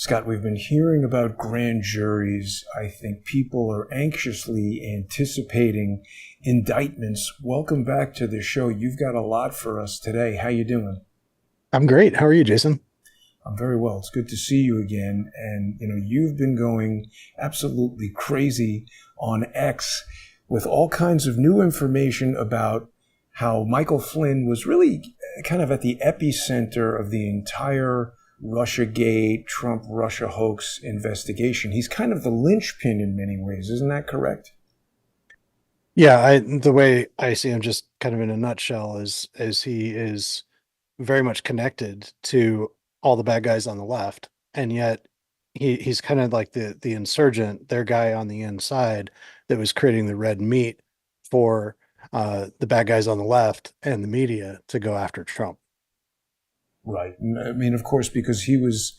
Scott, we've been hearing about grand juries. I think people are anxiously anticipating indictments. Welcome back to the show. You've got a lot for us today. How you doing? I'm great. How are you, Jason? I'm very well. It's good to see you again. And, you've been going absolutely crazy on X with all kinds of new information about how Michael Flynn was really kind of at the epicenter of the entire Russiagate, Trump-Russia hoax investigation. He's kind of the linchpin in many ways. Isn't that correct? Yeah, the way I see him, just kind of in a nutshell, is he is very much connected to all the bad guys on the left, and yet he's kind of like the insurgent, their guy on the inside that was creating the red meat for the bad guys on the left and the media to go after Trump. Right. I mean, of course, because he was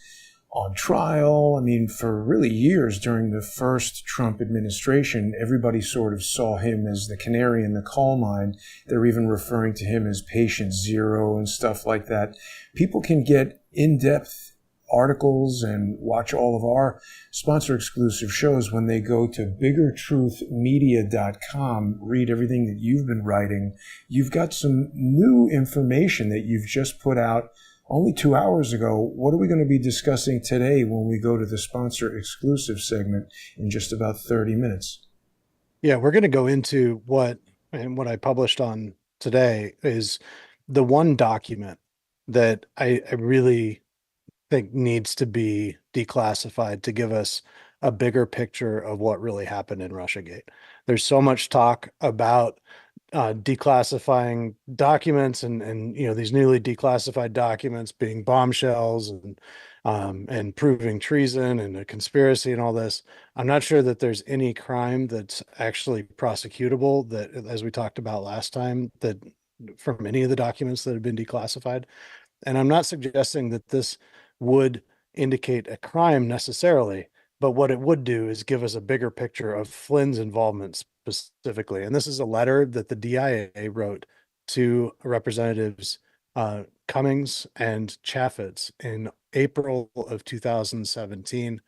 on trial. I mean, for really years during the first Trump administration, everybody sort of saw him as the canary in the coal mine. They're even referring to him as patient zero and stuff like that. People can get in-depth articles and watch all of our sponsor exclusive shows when they go to biggertruthmedia.com, read everything that you've been writing. You've got some new information that you've just put out only 2 hours ago. What are we going to be discussing today when we go to the sponsor exclusive segment in just about 30 minutes? Yeah, we're going to go into what I published on today is the one document that I really think needs to be declassified to give us a bigger picture of what really happened in Russiagate. There's so much talk about declassifying documents and these newly declassified documents being bombshells and proving treason and a conspiracy and all this. I'm not sure that there's any crime that's actually prosecutable, that, as we talked about last time, that from any of the documents that have been declassified. And I'm not suggesting that this would indicate a crime necessarily, but what it would do is give us a bigger picture of Flynn's involvement specifically. And this is a letter that the DIA wrote to Representatives Cummings and Chaffetz in April of 2017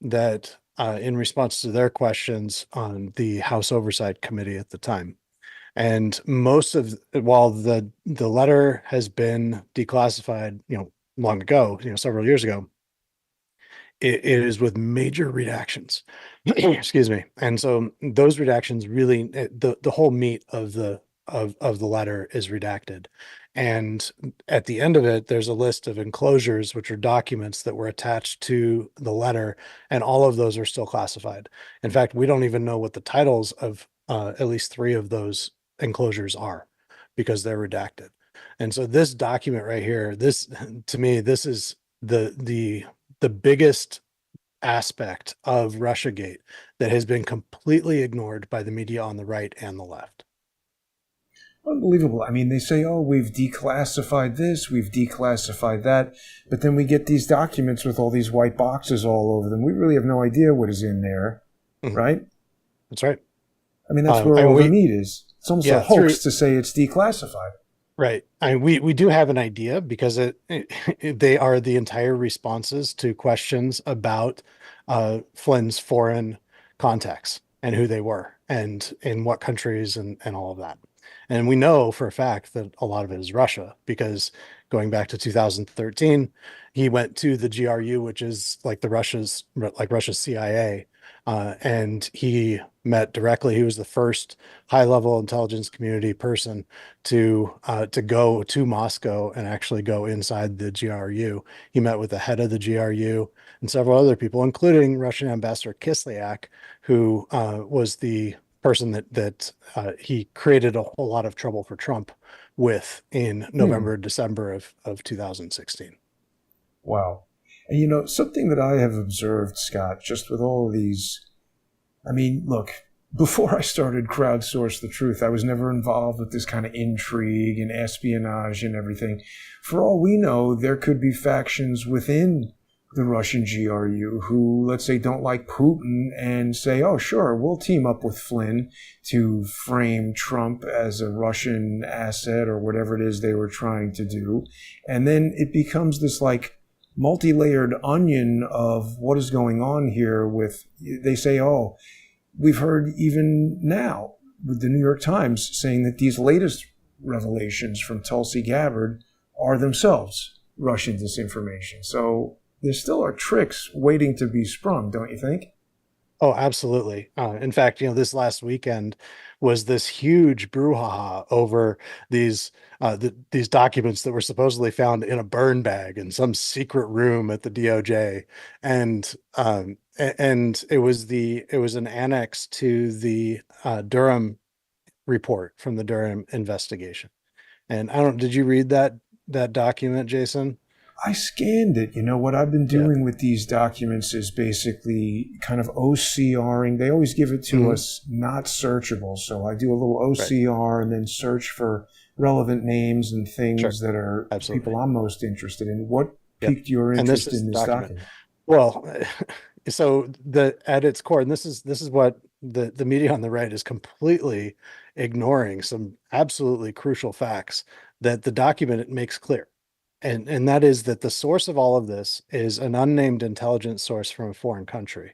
that in response to their questions on the House Oversight Committee at the time. And while the letter has been declassified, long ago, several years ago, it is with major redactions. Excuse me. And so those redactions really, the whole meat of the letter is redacted. And at the end of it, there's a list of enclosures, which are documents that were attached to the letter, and all of those are still classified. In fact, we don't even know what the titles of at least 3 of those enclosures are, because they're redacted. And so this document right here, this, to me, this is the biggest aspect of Russiagate that has been completely ignored by the media on the right and the left. Unbelievable. I mean, they say, oh, we've declassified this, we've declassified that, but then we get these documents with all these white boxes all over them. We really have no idea what is in there, right? That's right. I mean, that's where all the meat is. It's almost a hoax to say it's declassified. Right. I mean, we do have an idea because they are the entire responses to questions about Flynn's foreign contacts and who they were and in what countries and all of that. And we know for a fact that a lot of it is Russia, because going back to 2013, he went to the GRU, which is like Russia's CIA, and he met directly. He was the first high-level intelligence community person to go to Moscow and actually go inside the GRU. He met with the head of the GRU and several other people, including Russian Ambassador Kislyak, who was the person that he created a whole lot of trouble for Trump with in November, December of 2016. Wow. And something that I have observed, Scott, just with all of these, I mean, look, before I started Crowdsource the Truth, I was never involved with this kind of intrigue and espionage and everything. For all we know, there could be factions within the Russian GRU who, let's say, don't like Putin and say, oh, sure, we'll team up with Flynn to frame Trump as a Russian asset or whatever it is they were trying to do. And then it becomes this like multi-layered onion of what is going on here with, they say, oh, we've heard even now with the New York Times saying that these latest revelations from Tulsi Gabbard are themselves Russian disinformation. So there still are tricks waiting to be sprung, don't you think? Oh, absolutely. In fact, this last weekend was this huge brouhaha over these these documents that were supposedly found in a burn bag in some secret room at the DOJ, and and it was an annex to the Durham report from the Durham investigation. And I don't, did you read that document, Jason? I scanned it. What I've been Yeah. doing with these documents is basically kind of OCRing. They always give it to Hmm. us not searchable. So I do a little Right. OCR and then search for relevant names and Sure. things that are people Absolutely. I'm most interested in. What Yep. piqued your And this interest is in the this document. document? Well, so the at its core, and this is what the media on the right is completely ignoring some absolutely crucial facts that the document makes clear. And that is that the source of all of this is an unnamed intelligence source from a foreign country.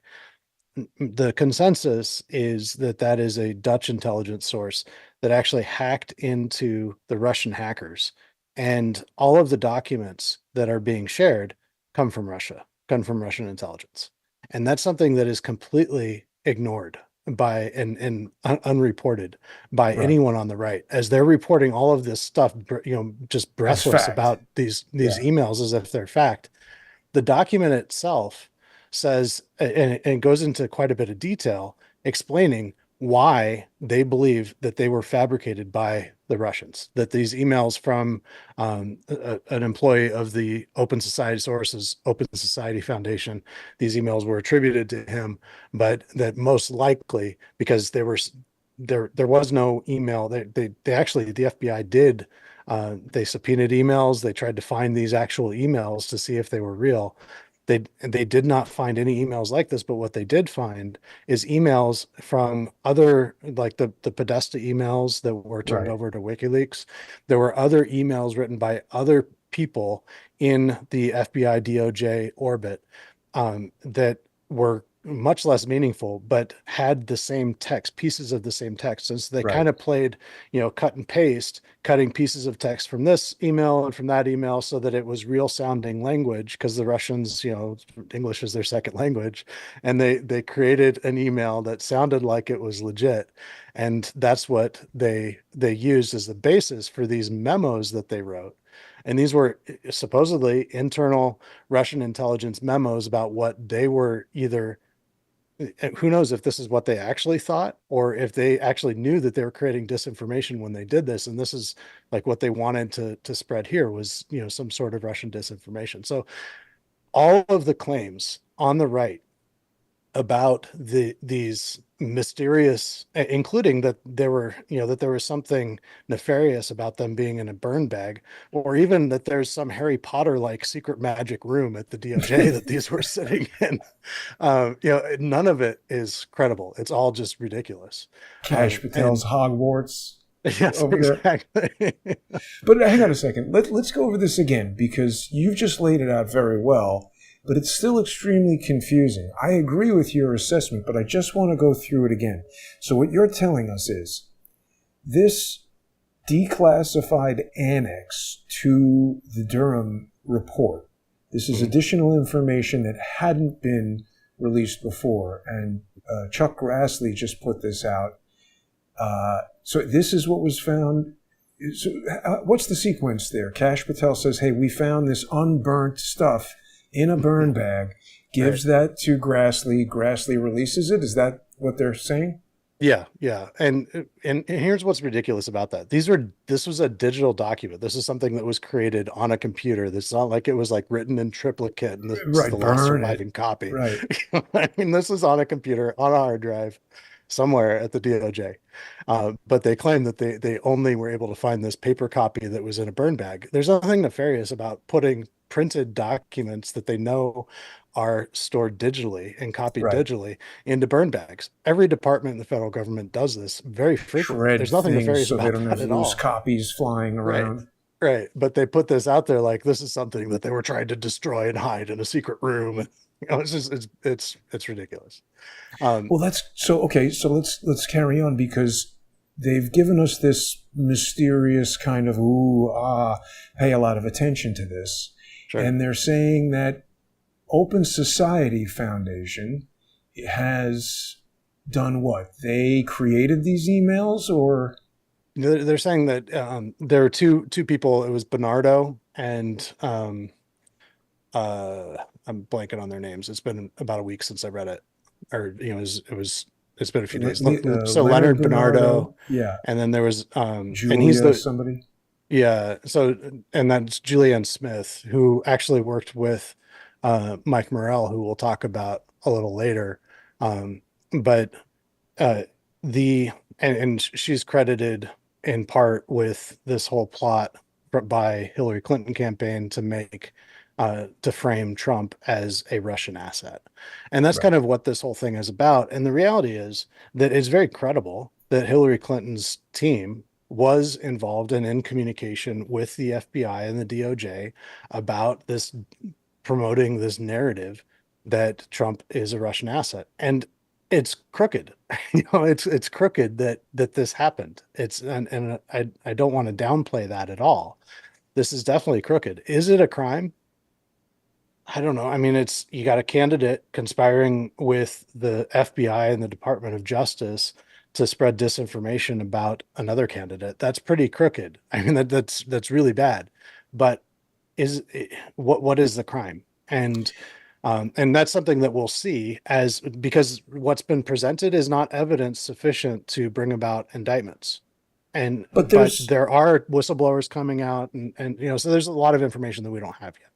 The consensus is that that is a Dutch intelligence source that actually hacked into the Russian hackers. And all of the documents that are being shared come from Russia, come from Russian intelligence. And that's something that is completely ignored by and unreported by Right. anyone on the right as they're reporting all of this stuff, just As breathless fact. about these Yeah. emails as if they're fact. The document itself says, and it goes into quite a bit of detail explaining why they believe that they were fabricated by the Russians, that these emails from an employee of the Open Society Sources, Open Society Foundation, these emails were attributed to him, but that most likely because there was no email. They actually, the FBI did they subpoenaed emails. They tried to find these actual emails to see if they were real. They did not find any emails like this, but what they did find is emails from other, like the Podesta emails that were turned Right. over to WikiLeaks. There were other emails written by other people in the FBI DOJ orbit that were much less meaningful, but had the same text, pieces of the same text. And so they Right. kind of played, cut and paste, cutting pieces of text from this email and from that email so that it was real sounding language because the Russians, English is their second language. And they created an email that sounded like it was legit. And that's what they used as the basis for these memos that they wrote. And these were supposedly internal Russian intelligence memos about what they were either, who knows if this is what they actually thought or if they actually knew that they were creating disinformation when they did this. And this is like what they wanted to spread here was, some sort of Russian disinformation. So all of the claims on the right about these mysterious, including that there were, that there was something nefarious about them being in a burn bag, or even that there's some Harry Potter like secret magic room at the DOJ that these were sitting in. None of it is credible. It's all just ridiculous. Cash Patel's And Hogwarts yes, over there. exactly. But hang on a second. Let's go over this again because you've just laid it out very well, but it's still extremely confusing. I agree with your assessment, but I just want to go through it again. So what you're telling us is this declassified annex to the Durham report. This is Mhm. additional information that hadn't been released before, and Chuck Grassley just put this out. So this is what was found. So what's the sequence there? Cash Patel says, hey, we found this unburnt stuff in a burn bag, Right. gives that to Grassley. Grassley releases it. Is that what they're saying? Yeah, yeah. And here's what's ridiculous about that. This was a digital document. This is something that was created on a computer. This is not like it was like written in triplicate and this is the Right, last burn it. surviving copy. Right, I mean, this is on a computer, on a hard drive, somewhere at the DOJ. But they claim that they only were able to find this paper copy that was in a burn bag. There's nothing nefarious about putting printed documents that they know are stored digitally and copied right. digitally into burn bags. Every department in the federal government does this very frequently. Shred There's nothing things nefarious so they about don't that have at loose all. copies flying Right. around. Right. But they put this out there like this is something that they were trying to destroy and hide in a secret room. It's just it's ridiculous. Um, Well, that's so okay. So let's carry on because they've given us this mysterious kind of pay a lot of attention to this, sure. and they're saying that Open Society Foundation has done what? They created these emails, or They're saying that there were two people. It was Bernardo and uh I'm blanking on their names. It's been about a week since I read it, or it's been a few days. So Leonard Leonard Bernardo, Bernardo, yeah, and then there was and he's Julia, the somebody, yeah. So and that's Julianne Smith, who actually worked with Mike Morrell, who we'll talk about a little later. Um, but uh, the and she's credited in part with this whole plot by Hillary Clinton campaign to make to frame Trump as a Russian asset. And that's right? kind of what this whole thing is about. And the reality is that it's very credible that Hillary Clinton's team was involved and in communication with the FBI and the DOJ about this promoting this narrative that Trump is a Russian asset. And it's crooked. It's crooked that this happened. It's and I don't want to downplay that at all. This is definitely crooked. Is it a crime? I don't know. I mean, it's you got a candidate conspiring with the FBI and the Department of Justice to spread disinformation about another candidate. That's pretty crooked. I mean, that's really bad. But is what is the crime? And that's something that we'll see as because what's been presented is not evidence sufficient to bring about indictments. And But but there's there are whistleblowers coming out and so there's a lot of information that we don't have yet.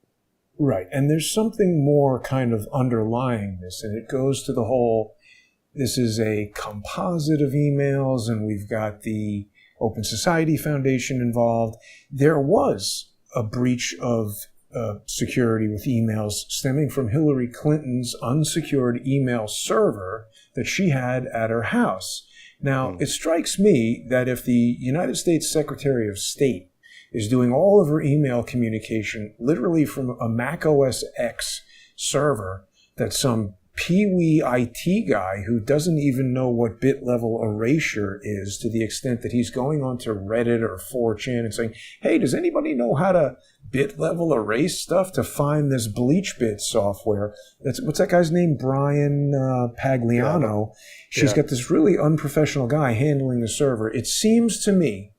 right, and there's something more kind of underlying this, and it goes to the whole. This is a composite of emails, and we've got the Open Society Foundation involved. There was a breach of security with emails stemming from Hillary Clinton's unsecured email server that she had at her house. Now, Mm. it strikes me that if the United States Secretary of State is doing all of her email communication literally from a Mac OS X server that some peewee IT guy who doesn't even know what bit level erasure is to the extent that he's going onto Reddit or 4chan and saying, hey, does anybody know how to bit level erase stuff to find this bleach bit software? What's that guy's name? Brian Yeah. Pagliano. She's Yeah. got this really unprofessional guy handling the server. It seems to me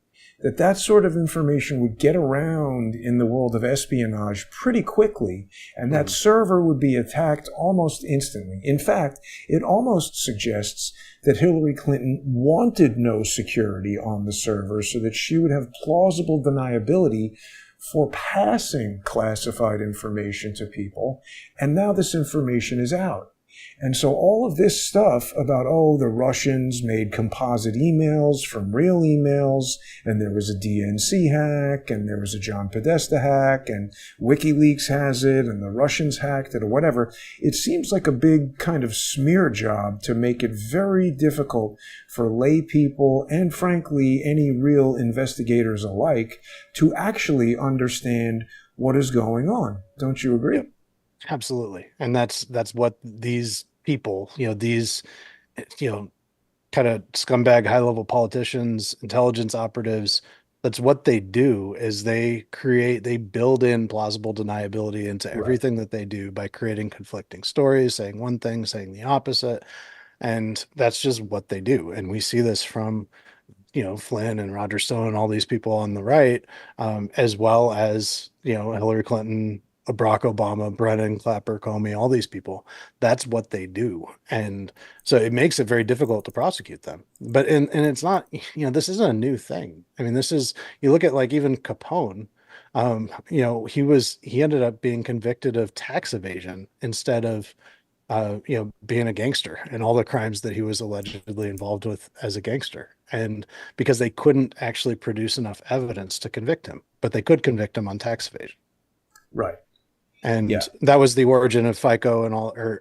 that that sort of information would get around in the world of espionage pretty quickly, and that Mhm. server would be attacked almost instantly. In fact, it almost suggests that Hillary Clinton wanted no security on the server so that she would have plausible deniability for passing classified information to people, and now this information is out. And so all of this stuff about, oh, the Russians made composite emails from real emails, and there was a DNC hack, and there was a John Podesta hack, and WikiLeaks has it, and the Russians hacked it, or whatever. It seems like a big kind of smear job to make it very difficult for lay people and, frankly, any real investigators alike to actually understand what is going on. Don't you agree? Yep. Absolutely. And that's what these people, these you know kind of scumbag high level politicians, intelligence operatives, that's what they do is they build in plausible deniability into Right. everything that they do by creating conflicting stories, saying one thing, saying the opposite. And that's just what they do. And we see this from, Flynn and Roger Stone and all these people on the right, as well as, Hillary Clinton, Barack Obama, Brennan, Clapper, Comey, all these people. That's what they do. And so it makes it very difficult to prosecute them. But and it's not, this isn't a new thing. I mean, this is you look at like even Capone, he ended up being convicted of tax evasion instead of being a gangster and all the crimes that he was allegedly involved with as a gangster. And because they couldn't actually produce enough evidence to convict him, but they could convict him on tax evasion. Right. Yeah. And that was the origin of FICO and all, or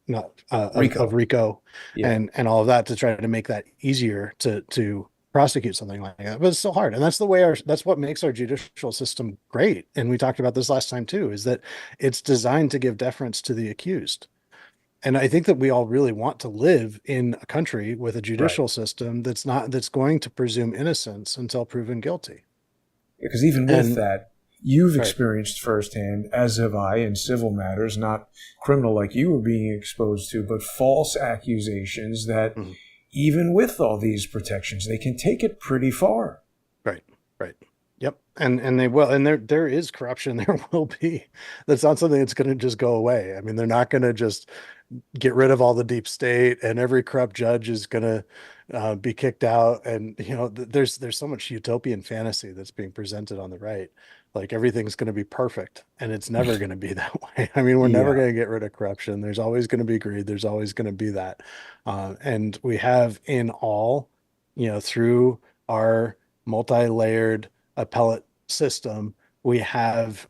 not of Rico. RICO Yeah. and all of that to try to make that easier to prosecute something like that. But it's so hard. And that's the way that's what makes our judicial system great. And we talked about this last time too, is that it's designed to give deference to the accused. And I think that we all really want to live in a country with a Right. judicial system that's going to presume innocence until proven guilty. Because even with And that, you've right. experienced firsthand, as have I, in civil matters, not criminal like you were being exposed to, but false accusations that Mhm. even with all these protections, they can take it pretty far. Right. Right. Yep. And they will, and there is corruption, there will be. That's not something that's going to just go away. I mean, they're not going to just get rid of all the deep state and every corrupt judge is going to be kicked out. And there's so much utopian fantasy that's being presented on the right, like everything's going to be perfect, and it's never going to be that way. I mean, we're never Yeah. going to get rid of corruption. There's always going to be greed. There's always going to be that, and we have in all, through our multi-layered appellate system, we have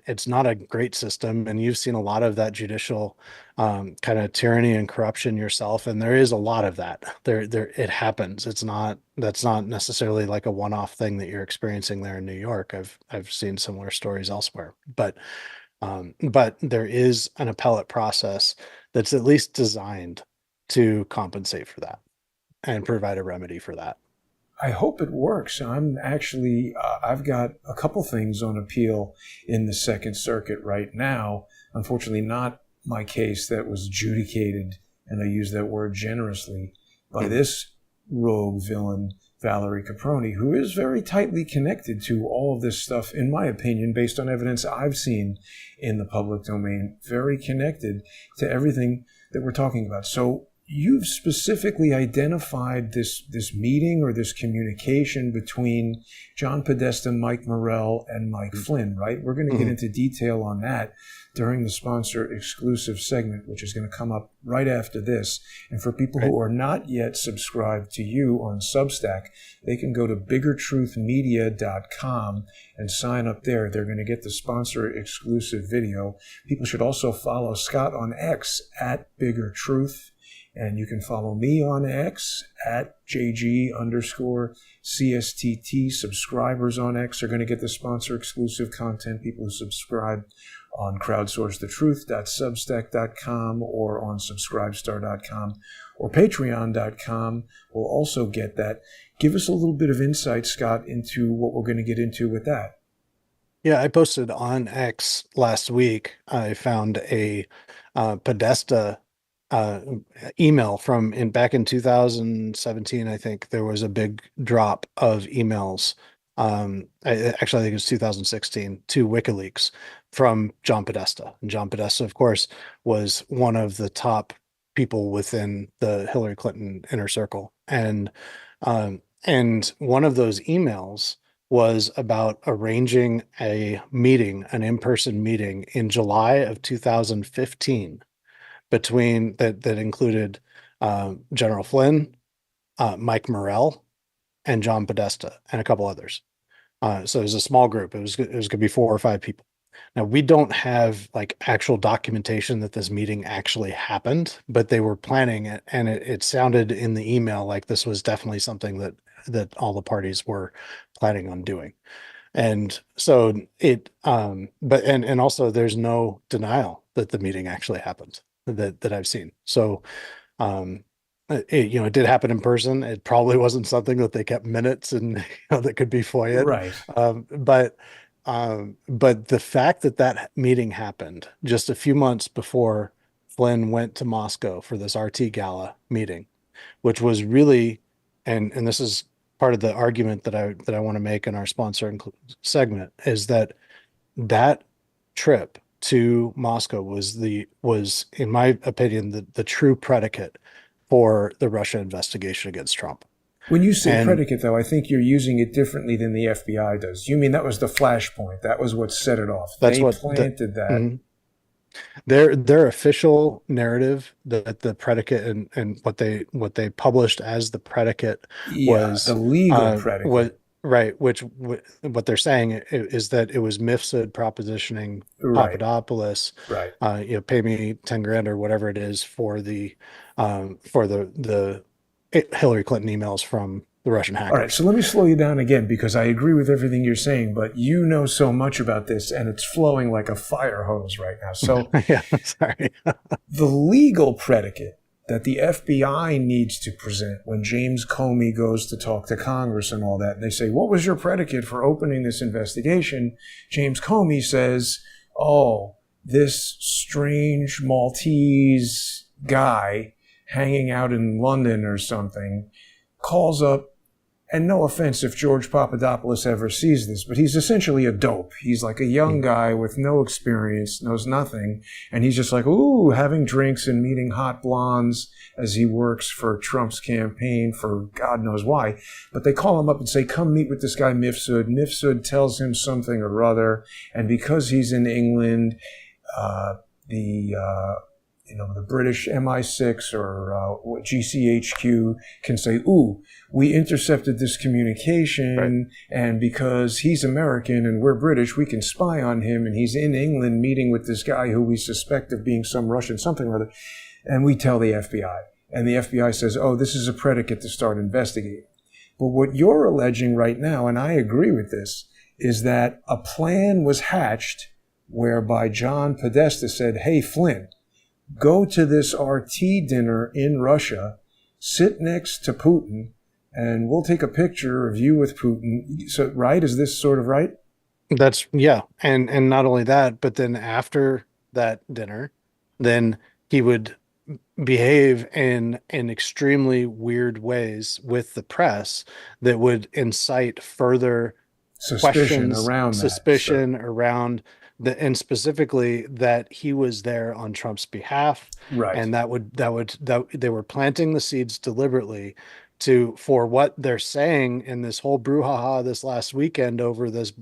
it's not a great system, and you've seen a lot of that judicial kind of tyranny and corruption yourself. And there is a lot of that. There, it happens. That's not necessarily like a one-off thing that you're experiencing there in New York. I've seen similar stories elsewhere, but there is an appellate process that's at least designed to compensate for that and provide a remedy for that. I hope it works. I'm actually, I've got a couple things on appeal in the Second Circuit right now. Unfortunately, not my case that was adjudicated, and I use that word generously, by Mhm. this rogue villain, Valerie Caproni, who is very tightly connected to all of this stuff, in my opinion, based on evidence I've seen in the public domain, very connected to everything that we're talking about. So you've specifically identified this meeting or this communication between John Podesta, Mike Morrell, and Mike Flynn, right? We're going to get Mhm. into detail on that during the sponsor exclusive segment, which is going to come up right after this. And for people Right. who are not yet subscribed to you on Substack, they can go to biggertruthmedia.com and sign up there. They're going to get the sponsor exclusive video. People should also follow Scott on X at biggertruth. And you can follow me on X at JG_CSTT. Subscribers on X are going to get the sponsor exclusive content. People who subscribe on crowdsourcethetruth.substack.com or on subscribestar.com or patreon.com will also get that. Give us a little bit of insight, Scott, into what we're going to get into with that. Yeah, I posted on X last week. I found a Podesta uh, email from in back in 2017. I think there was a big drop of emails. Actually, I think it was 2016 to WikiLeaks from John Podesta. And John Podesta, of course, was one of the top people within the Hillary Clinton inner circle. And one of those emails was about arranging a meeting, an in-person meeting in July of 2015 between that included General Flynn, Mike Morrell, and John Podesta, and a couple others. So it was a small group. It was going to be 4 or 5 people. Now we don't have like actual documentation that this meeting actually happened, but they were planning it, and it sounded in the email like this was definitely something that all the parties were planning on doing. And so but and also there's no denial that the meeting actually happened that I've seen. So um it did happen in person. It probably wasn't something that they kept minutes and that could be FOIA'd. Right. But the fact that that meeting happened just a few months before Flynn went to Moscow for this RT Gala meeting, which was really, and this is part of the argument that I want to make in our sponsor segment, is that that trip to Moscow was in my opinion the true predicate for the Russia investigation against Trump. When you say And predicate, though, I think you're using it differently than the FBI does. You mean that was the flashpoint? That was what set it off. that's They what planted that. mhm. Their official narrative, that the predicate and what they published as the predicate Yeah, the was legal what predicate. right, which what they're saying is that it was Mifsud propositioning Right, Papadopoulos, right. pay me 10 grand or whatever it is for the Hillary Clinton emails from the Russian All right, hackers. so let me slow you down again because I agree with everything you're saying, but you know so much about this and it's flowing like a fire hose right now. So Yeah, sorry. the legal predicate that the FBI needs to present when James Comey goes to talk to Congress and all that, and they say, what was your predicate for opening this investigation? James Comey says, oh, this strange Maltese guy hanging out in London or something calls up, and no offense if George Papadopoulos ever sees this, but he's essentially a dope. He's like a young guy with no experience, knows nothing, and he's just like, ooh, having drinks and meeting hot blondes as he works for Trump's campaign for God knows why. But they call him up and say, come meet with this guy Mifsud. Mifsud tells him something or other, and because he's in England, the British MI6 or GCHQ can say, ooh, we intercepted this communication, right, and because he's American and we're British, we can spy on him, and he's in England meeting with this guy who we suspect of being some Russian something or other, and we tell the FBI. And the FBI says, oh, this is a predicate to start investigating. But what you're alleging right now, and I agree with this, is that a plan was hatched whereby John Podesta said, hey, Flynn, go to this RT dinner in Russia, sit next to Putin, and we'll take a picture of you with Putin. So, right? Is this sort of right? That's, yeah. And not only that, but then after that dinner, then he would behave in extremely weird ways with the press that would incite further suspicion questions, around suspicion around the, and specifically that he was there on Trump's behalf, right? And that they were planting the seeds deliberately for what they're saying in this whole brouhaha this last weekend over these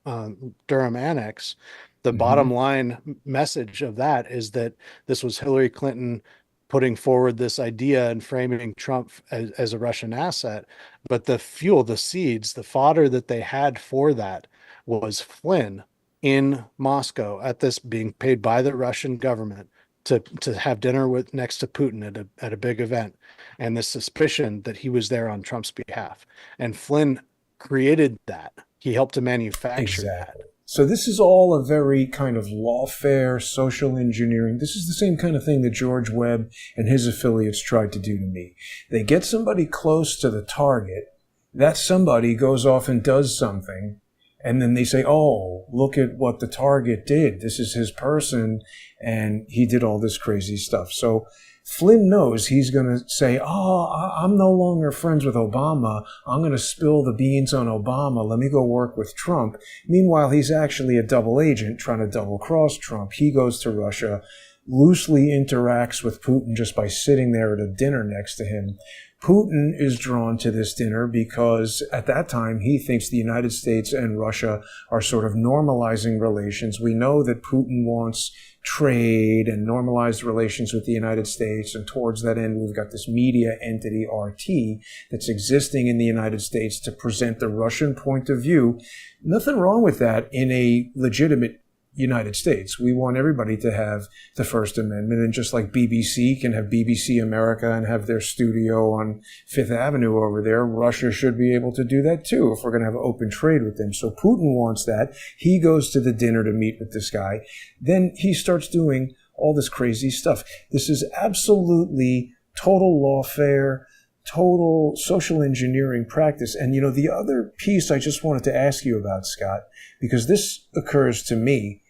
Durham annex. The bottom line message of that is that this was Hillary Clinton putting forward this idea and framing Trump as a Russian asset. But the fuel, the seeds, the fodder that they had for that was Flynn in Moscow at this, being paid by the Russian government to have dinner with next to Putin at a big event, and the suspicion that he was there on Trump's behalf. And Flynn created that. He helped to manufacture that. So this is all a very kind of lawfare, social engineering. This is the same kind of thing that George Webb and his affiliates tried to do to me. They get somebody close to the target. That somebody goes off and does something. And then they say, oh, look at what the target did. This is his person. And he did all this crazy stuff. So Flynn knows he's going to say, oh, I'm no longer friends with Obama. I'm going to spill the beans on Obama. Let me go work with Trump. Meanwhile, he's actually a double agent trying to double cross Trump. He goes to Russia, loosely interacts with Putin just by sitting there at a dinner next to him. Putin is drawn to this dinner because at that time he thinks the United States and Russia are sort of normalizing relations. We know that Putin wants trade and normalized relations with the United States, and towards that end we've got this media entity RT that's existing in the United States to present the Russian point of view. Nothing wrong with that in a legitimate United States. We want everybody to have the First Amendment, and just like BBC can have BBC America and have their studio on Fifth Avenue over there, Russia should be able to do that too if we're going to have open trade with them. So Putin wants that. He goes to the dinner to meet with this guy. Then he starts doing all this crazy stuff. This is absolutely total lawfare, total social engineering practice. And, the other piece I just wanted to ask you about, Scott, because this occurs to me,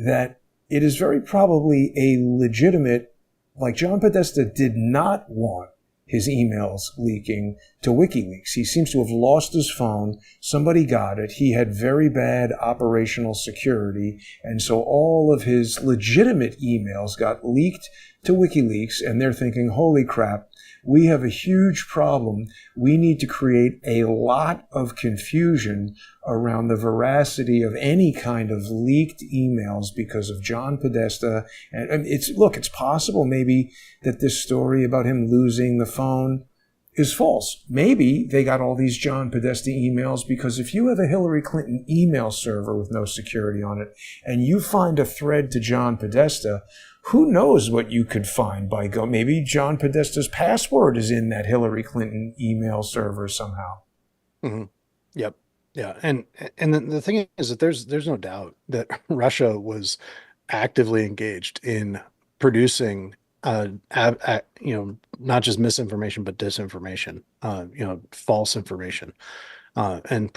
that it is very probably a legitimate, like John Podesta did not want his emails leaking to WikiLeaks. He seems to have lost his phone. Somebody got it. He had very bad operational security. And so all of his legitimate emails got leaked to WikiLeaks, and they're thinking, holy crap, we have a huge problem. We need to create a lot of confusion around the veracity of any kind of leaked emails because of John Podesta. And it's possible maybe that this story about him losing the phone is false. Maybe they got all these John Podesta emails because if you have a Hillary Clinton email server with no security on it and you find a thread to John Podesta, who knows what you could find by maybe John Podesta's password is in that Hillary Clinton email server somehow. Mm-hmm. Yep. Yeah. And the thing is that there's no doubt that Russia was actively engaged in producing not just misinformation but disinformation, false information, and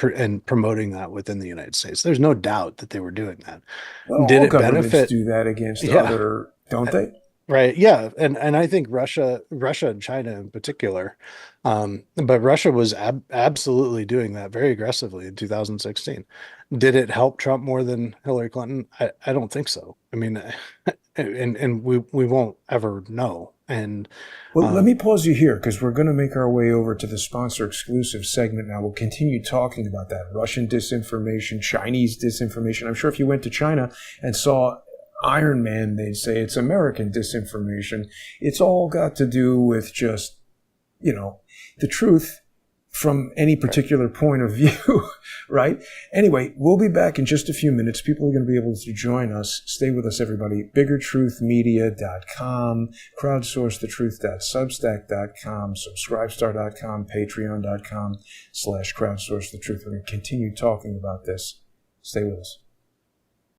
promoting that within the United States. There's no doubt that they were doing that. Well, Did all it governments benefit? do that against Yeah. other, don't they? Right. Yeah. And I think Russia and China in particular, but Russia was absolutely doing that very aggressively in 2016. Did it help Trump more than Hillary Clinton? I don't think so. I mean, and we won't ever know. And Well, let me pause you here because we're going to make our way over to the sponsor exclusive segment now. We'll continue talking about that Russian disinformation, Chinese disinformation. I'm sure if you went to China and saw Iron Man, they'd say it's American disinformation. It's all got to do with just, the truth from any particular point of view, right? Anyway, we'll be back in just a few minutes. People are going to be able to join us. Stay with us, everybody. BiggerTruthMedia.com, crowdsourcethetruth.substack.com, subscribestar.com, patreon.com/crowdsourcethetruth. We're going to continue talking about this. Stay with us.